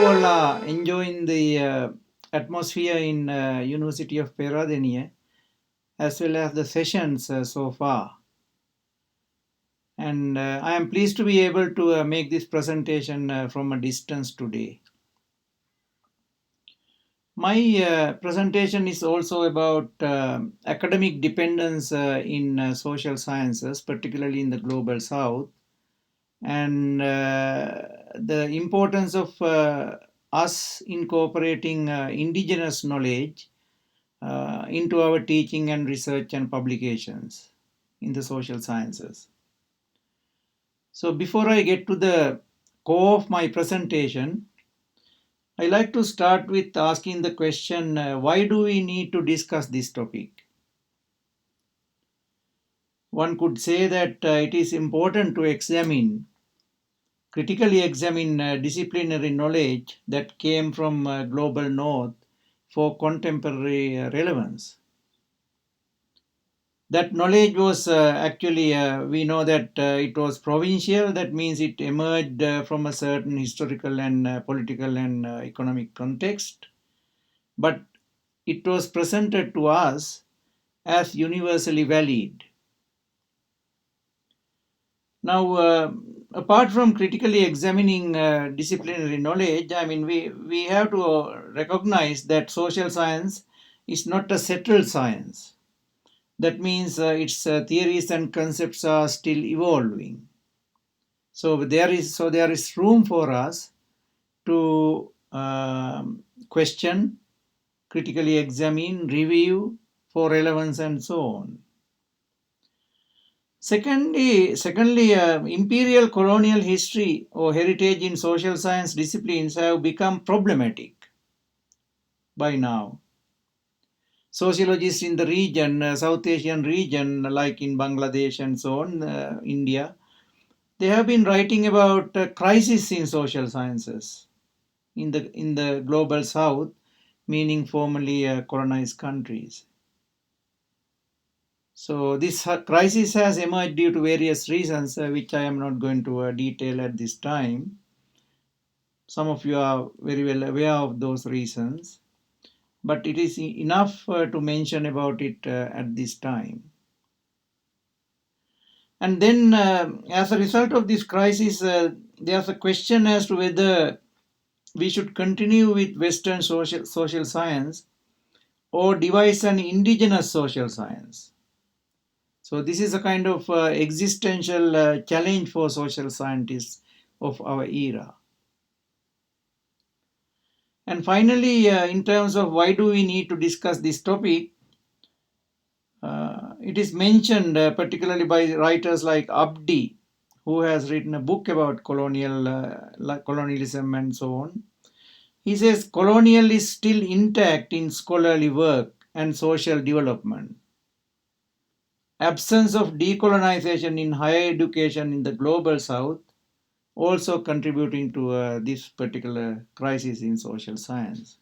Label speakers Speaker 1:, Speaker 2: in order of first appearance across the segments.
Speaker 1: all are enjoying the atmosphere in University of Peradeniya as well as the sessions so far. And I am pleased to be able to make this presentation from a distance today. My presentation is also about academic dependence in social sciences, particularly in the global south, and the importance of us incorporating indigenous knowledge into our teaching and research and publications in the social sciences. So before I get to the core of my presentation, I like to start with asking the question, why do we need to discuss this topic? One could say that it is important to critically examine disciplinary knowledge that came from global north for contemporary relevance. That knowledge was actually, we know that it was provincial, that means it emerged from a certain historical and political and economic context, but it was presented to us as universally valid. Now, apart from critically examining disciplinary knowledge, I mean, we have to recognize that social science is not a settled science. That means its theories and concepts are still evolving. So there is room for us to question, critically examine, review for relevance and so on. Secondly, imperial colonial history or heritage in social science disciplines have become problematic by now. Sociologists in the region, South Asian region, like in Bangladesh and so on, India, they have been writing about crisis in social sciences in the global south, meaning formerly colonized countries. So this crisis has emerged due to various reasons, which I am not going to detail at this time. Some of you are very well aware of those reasons, but it is enough to mention about it at this time. And then, as a result of this crisis, there's a question as to whether we should continue with Western social science or devise an indigenous social science. So this is a kind of existential challenge for social scientists of our era. And finally, in terms of why do we need to discuss this topic, it is mentioned particularly by writers like Abdi, who has written a book about colonialism and so on. He says colonial is still intact in scholarly work and social development. Absence of decolonization in higher education in the global south also contributing to this particular crisis in social science.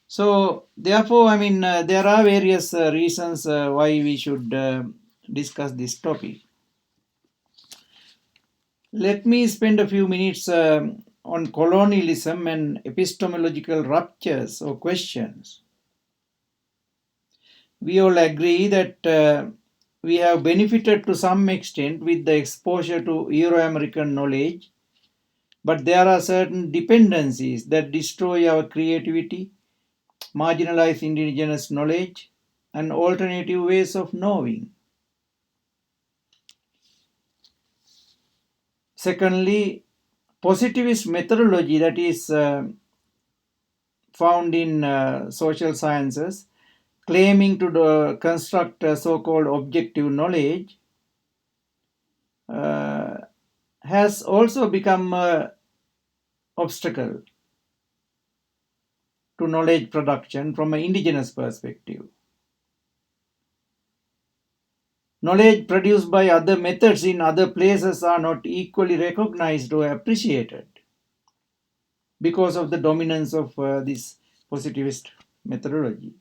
Speaker 1: So therefore, I mean, there are various reasons why we should discuss this topic. Let me spend a few minutes on colonialism and epistemological ruptures or questions. We all agree that we have benefited to some extent with the exposure to Euro-American knowledge, but there are certain dependencies that destroy our creativity, marginalize indigenous knowledge, and alternative ways of knowing. Secondly, positivist methodology that is found in social sciences, claiming to construct so-called objective knowledge, has also become an obstacle to knowledge production from an indigenous perspective. Knowledge produced by other methods in other places are not equally recognized or appreciated because of the dominance of this positivist methodology.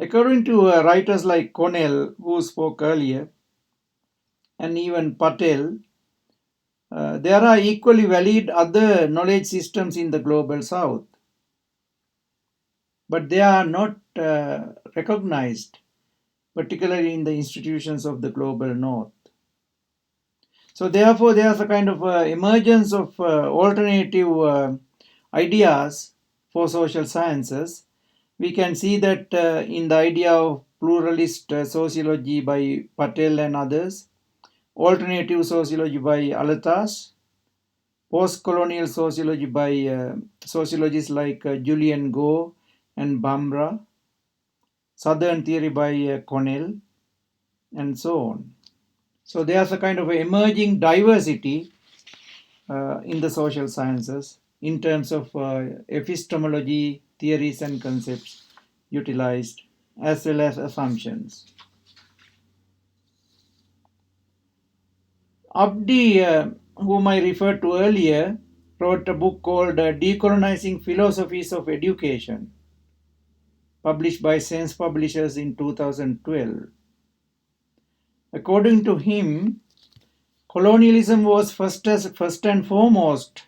Speaker 1: According to writers like Connell, who spoke earlier, and even Patel, There are equally valid other knowledge systems in the global south, but they are not recognized, particularly in the institutions of the global north. So therefore, there's a kind of emergence of alternative ideas for social sciences. We can see that in the idea of pluralist sociology by Patel and others, alternative sociology by Alatas, post-colonial sociology by sociologists like Julian Go and Bambra, Southern theory by Connell, and so on. So there's a kind of emerging diversity in the social sciences in terms of epistemology, theories, and concepts utilized, as well as assumptions. Abdi, whom I referred to earlier, wrote a book called Decolonizing Philosophies of Education, published by Sense Publishers in 2012. According to him, colonialism was first and foremost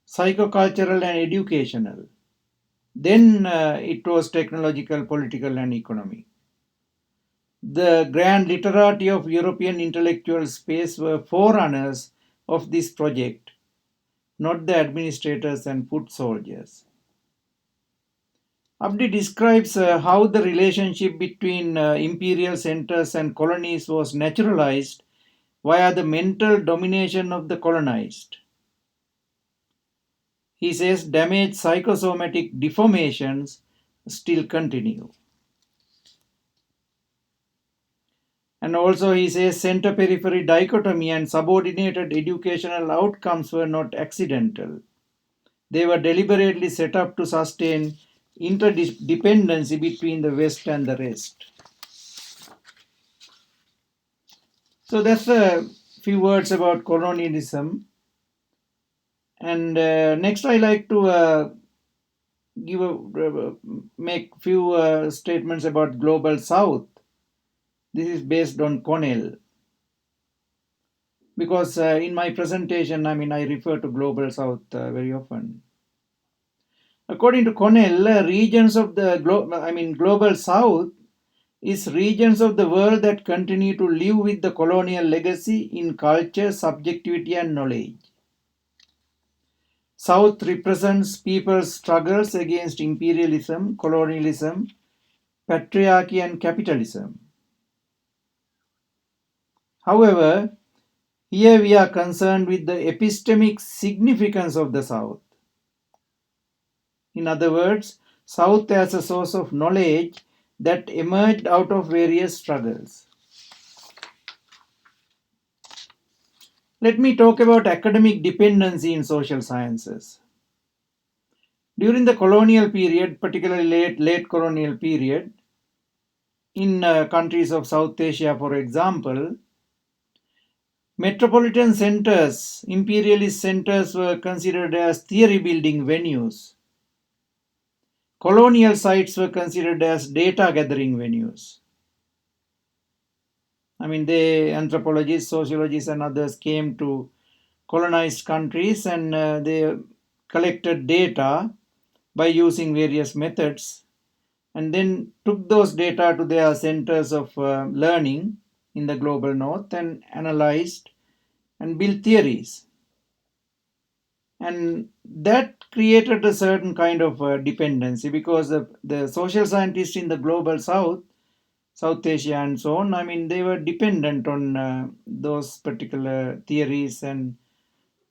Speaker 1: psychocultural and educational. Then it was technological, political, and economic. The grand literati of European intellectual space were forerunners of this project, not the administrators and foot soldiers. Abdi describes how the relationship between imperial centers and colonies was naturalized via the mental domination of the colonized. He says damaged psychosomatic deformations still continue. And also he says center-periphery dichotomy and subordinated educational outcomes were not accidental. They were deliberately set up to sustain interdependency between the West and the rest. So that's a few words about colonialism. And next I like to make few statements about global south. This is based on Connell. Because in my presentation, I refer to global south very often. According to Connell, regions of the global south is regions of the world that continue to live with the colonial legacy in culture, subjectivity, and knowledge. South represents people's struggles against imperialism, colonialism, patriarchy, and capitalism. However, here we are concerned with the epistemic significance of the South. In other words, South as a source of knowledge that emerged out of various struggles. Let me talk about academic dependency in social sciences. During the colonial period, particularly late colonial period, in countries of South Asia, for example, metropolitan centers, imperialist centers were considered as theory building venues. Colonial sites were considered as data gathering venues. The anthropologists, sociologists, and others came to colonized countries and they collected data by using various methods and then took those data to their centers of learning in the global north and analyzed and built theories. And that created a certain kind of dependency because the social scientists in the global south, South Asia and so on, they were dependent on those particular theories and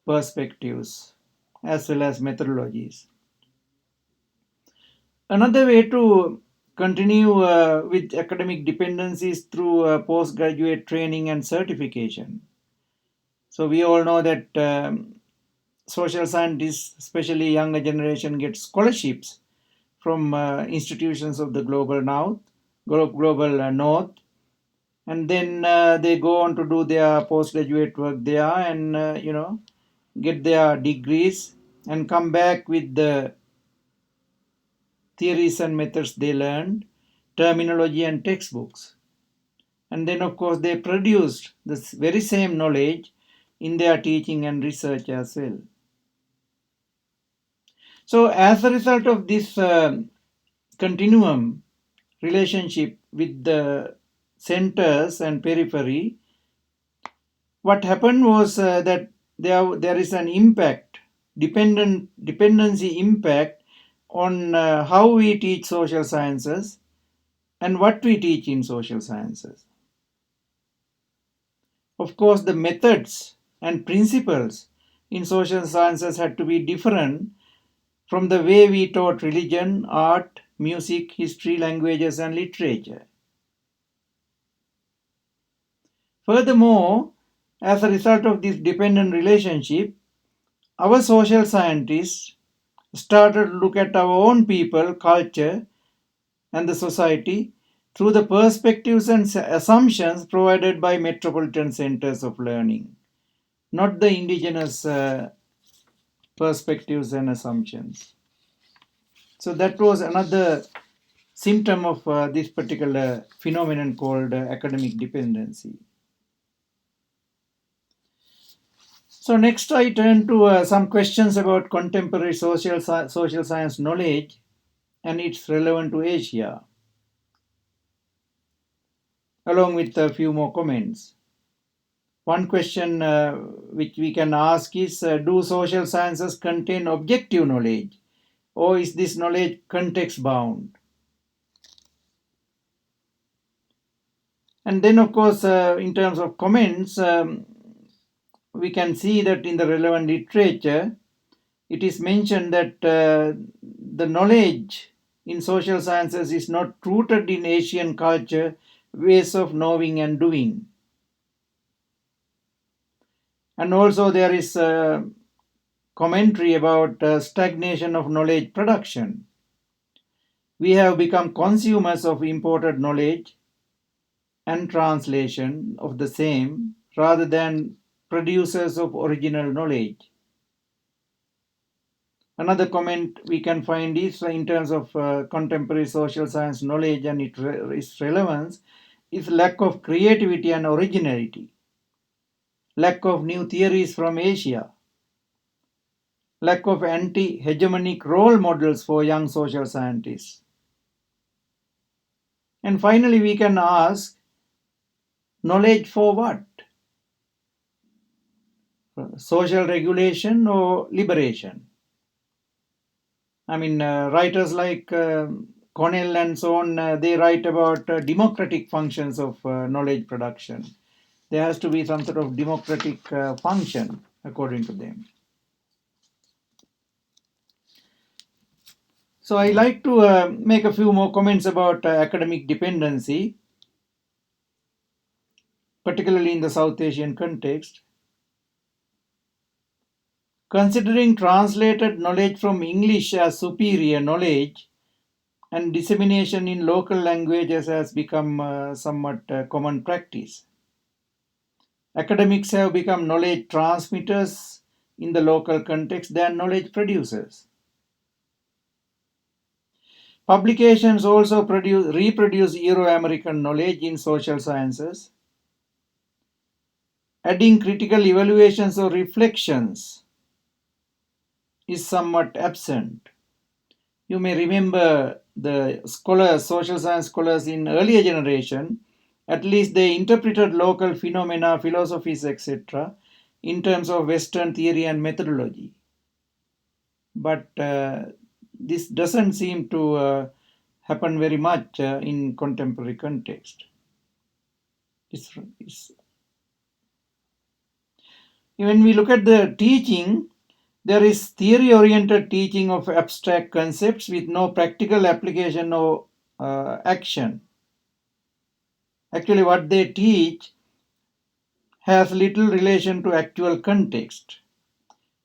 Speaker 1: perspectives as well as methodologies. Another way to continue with academic dependencies through postgraduate training and certification. So we all know that social scientists, especially younger generation, get scholarships from institutions of the global north, and then they go on to do their postgraduate work there and get their degrees and come back with the theories and methods they learned, terminology and textbooks. And then, of course, they produced this very same knowledge in their teaching and research as well. So, as a result of this continuum relationship with the centers and periphery, what happened was that there is an impact, dependency impact on how we teach social sciences and what we teach in social sciences. Of course, the methods and principles in social sciences had to be different from the way we taught religion, art, music, history, languages, and literature. Furthermore, as a result of this dependent relationship, our social scientists started to look at our own people, culture, and the society through the perspectives and assumptions provided by metropolitan centers of learning, not the indigenous perspectives and assumptions. So that was another symptom of this particular phenomenon called academic dependency. So next I turn to some questions about contemporary social science knowledge and its relevance to Asia, along with a few more comments. One question which we can ask is, do social sciences contain objective knowledge, or is this knowledge context bound? And then, of course, in terms of comments, we can see that in the relevant literature, it is mentioned that the knowledge in social sciences is not rooted in Asian culture, ways of knowing and doing. And also, there is commentary about stagnation of knowledge production. We have become consumers of imported knowledge and translation of the same rather than producers of original knowledge. Another comment we can find is in terms of contemporary social science knowledge and its relevance is lack of creativity and originality, lack of new theories from Asia, lack of anti-hegemonic role models for young social scientists. And finally, we can ask, knowledge for what? Social regulation or liberation? I mean, writers like Cornell and so on, they write about democratic functions of knowledge production. There has to be some sort of democratic function, according to them. So I like to make a few more comments about academic dependency, particularly in the South Asian context. Considering translated knowledge from English as superior knowledge and dissemination in local languages has become somewhat common practice. Academics have become knowledge transmitters in the local context than knowledge producers. Publications also reproduce Euro-American knowledge in social sciences, adding critical evaluations or reflections is somewhat absent. You may remember the scholars, social science scholars in earlier generation, at least they interpreted local phenomena, philosophies, etc., in terms of Western theory and methodology. But this doesn't seem to happen very much in contemporary context. When we look at the teaching, there is theory-oriented teaching of abstract concepts with no practical application or action. Actually, what they teach has little relation to actual context.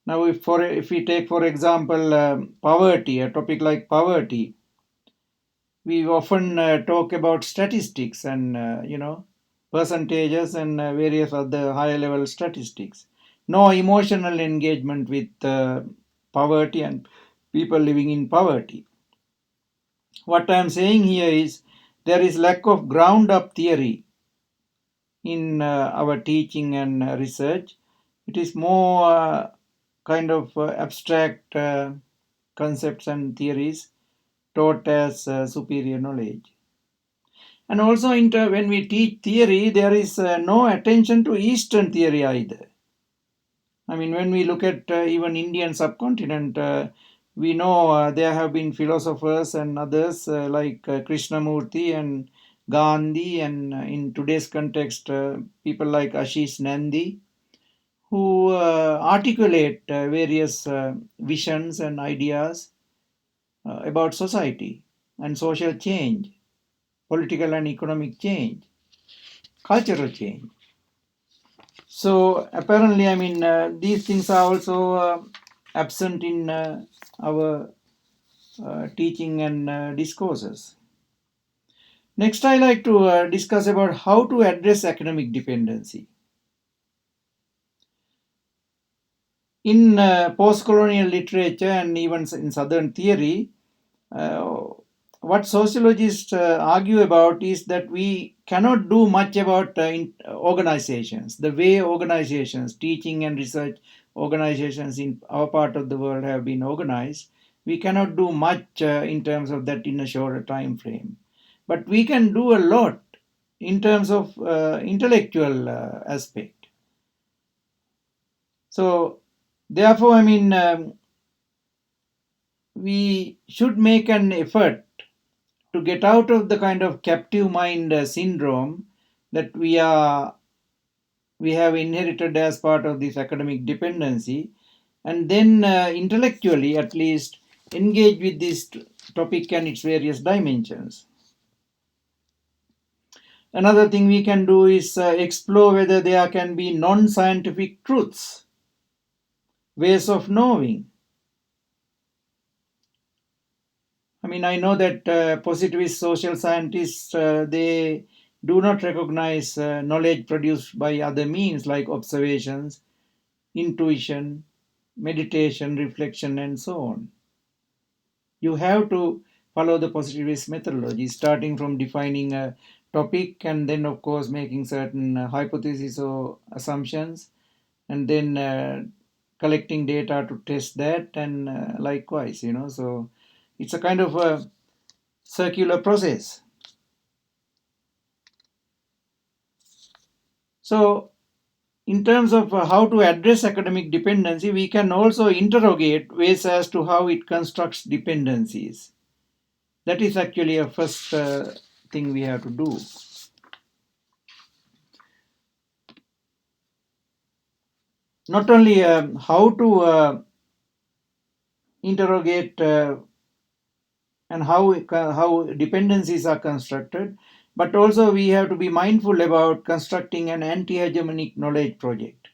Speaker 1: Now, if we take, for example, poverty, a topic like poverty, we often talk about statistics and percentages and various other higher level statistics. No emotional engagement with poverty and people living in poverty. What I am saying here is there is lack of ground up theory in our teaching and research, It is more kind of abstract concepts and theories taught as superior knowledge. And also, when we teach theory, there is no attention to Eastern theory either. I mean, when we look at even Indian subcontinent, we know there have been philosophers and others like Krishnamurti and Gandhi, and in today's context, people like Ashish Nandi, who articulate various visions and ideas about society and social change, political and economic change, cultural change. So apparently, I mean, these things are also absent in our teaching and discourses. Next, I like to discuss about how to address academic dependency. In post-colonial literature and even in Southern theory, uh, what sociologists argue about is that we cannot do much about organizations, the way organizations, teaching and research organizations in our part of the world have been organized. We cannot do much in terms of that in a shorter time frame. But we can do a lot in terms of intellectual aspect. So, therefore, I mean, we should make an effort to get out of the kind of captive mind syndrome that we have inherited as part of this academic dependency, and then intellectually at least engage with this topic and its various dimensions. Another thing we can do is explore whether there can be non-scientific truths, ways of knowing. I mean, I know that positivist social scientists, they do not recognize knowledge produced by other means like observations, intuition, meditation, reflection, and so on. You have to follow the positivist methodology, starting from defining a topic and then, of course, making certain hypotheses or assumptions, and then collecting data to test that, and likewise, So it's a kind of a circular process. So, in terms of how to address academic dependency, we can also interrogate ways as to how it constructs dependencies. That is actually a first thing we have to do. Not only how to interrogate and how dependencies are constructed, but also we have to be mindful about constructing an anti-hegemonic knowledge project.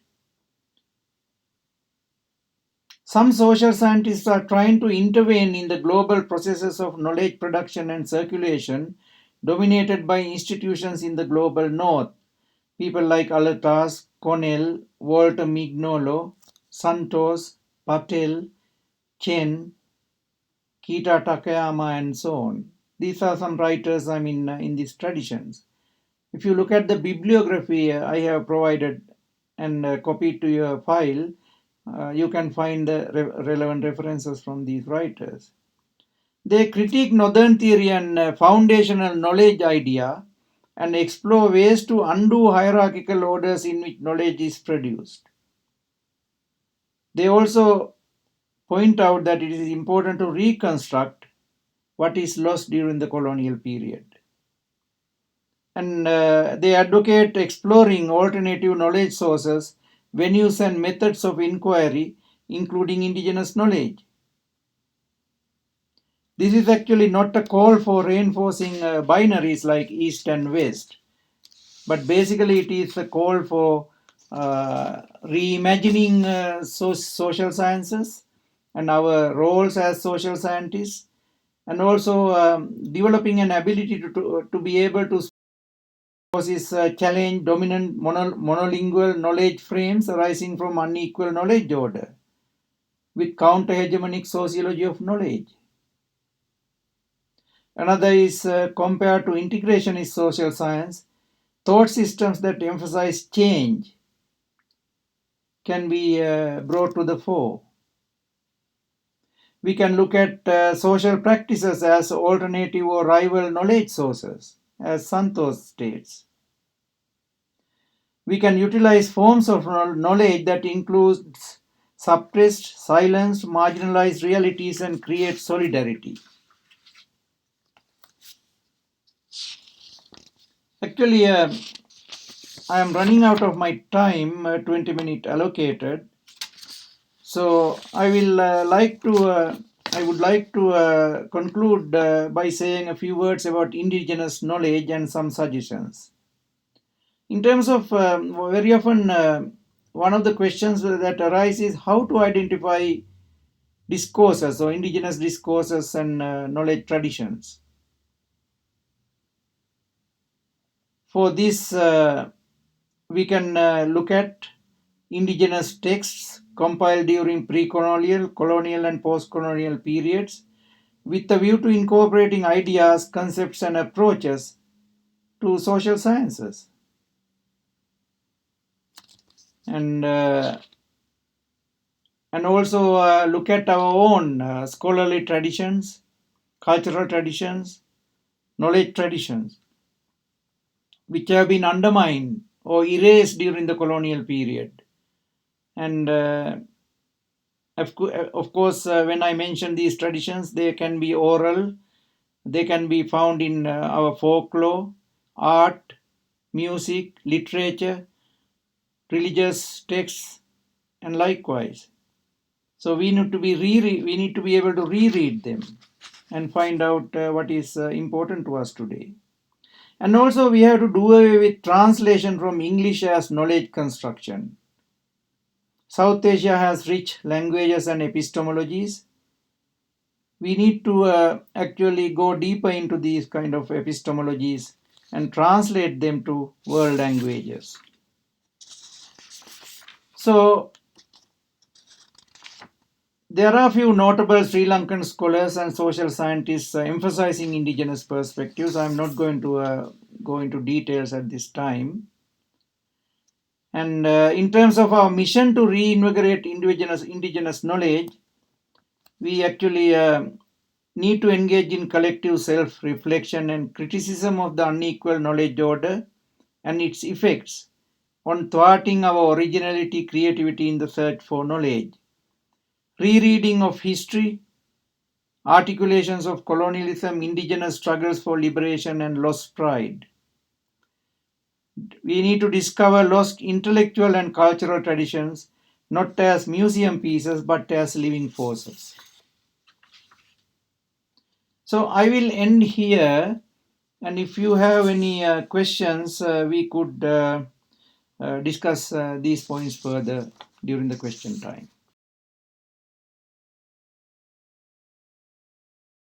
Speaker 1: Some social scientists are trying to intervene in the global processes of knowledge production and circulation dominated by institutions in the global north. People like Alatas, Cornell, Walter Mignolo, Santos, Patel, Chen, Kita Takayama, and so on. These are some writers, I mean, in these traditions. If you look at the bibliography I have provided and copied to your file, you can find the relevant references from these writers. They critique Northern theory and foundational knowledge idea and explore ways to undo hierarchical orders in which knowledge is produced. They also point out that it is important to reconstruct what is lost during the colonial period. And they advocate exploring alternative knowledge sources, venues, and methods of inquiry, including indigenous knowledge. This is actually not a call for reinforcing binaries like East and West, but basically it is a call for reimagining social sciences and our roles as social scientists, and also developing an ability to be able to challenge dominant monolingual knowledge frames arising from unequal knowledge order with counter-hegemonic sociology of knowledge. Another is compared to integrationist social science, thought systems that emphasize change can be brought to the fore. We can look at social practices as alternative or rival knowledge sources, as Santos states. We can utilize forms of knowledge that includes suppressed, silenced, marginalized realities and create solidarity. Actually, I am running out of my time, 20 minutes allocated. So I would like to conclude by saying a few words about indigenous knowledge and some suggestions. In terms of very often, one of the questions that arise is how to identify discourses or indigenous discourses and knowledge traditions. For this, we can look at indigenous texts compiled during pre-colonial, colonial and post-colonial periods with a view to incorporating ideas, concepts and approaches to social sciences. And also look at our own scholarly traditions, cultural traditions, knowledge traditions, which have been undermined or erased during the colonial period. And of course, when I mention these traditions, they can be oral, they can be found in our folklore, art, music, literature, religious texts, and likewise. So we need to be able to reread them and find out what is important to us today. And also we have to do away with translation from English as knowledge construction. South Asia has rich languages and epistemologies. We need to actually go deeper into these kind of epistemologies and translate them to world languages. So there are a few notable Sri Lankan scholars and social scientists emphasizing indigenous perspectives. I'm not going to go into details at this time. And in terms of our mission to reinvigorate indigenous knowledge, we actually need to engage in collective self-reflection and criticism of the unequal knowledge order and its effects on thwarting our originality, creativity in the search for knowledge. Rereading of history, articulations of colonialism, indigenous struggles for liberation and lost pride. We need to discover lost intellectual and cultural traditions, not as museum pieces, but as living forces. So I will end here, and if you have any questions, we could discuss these points further during the question time.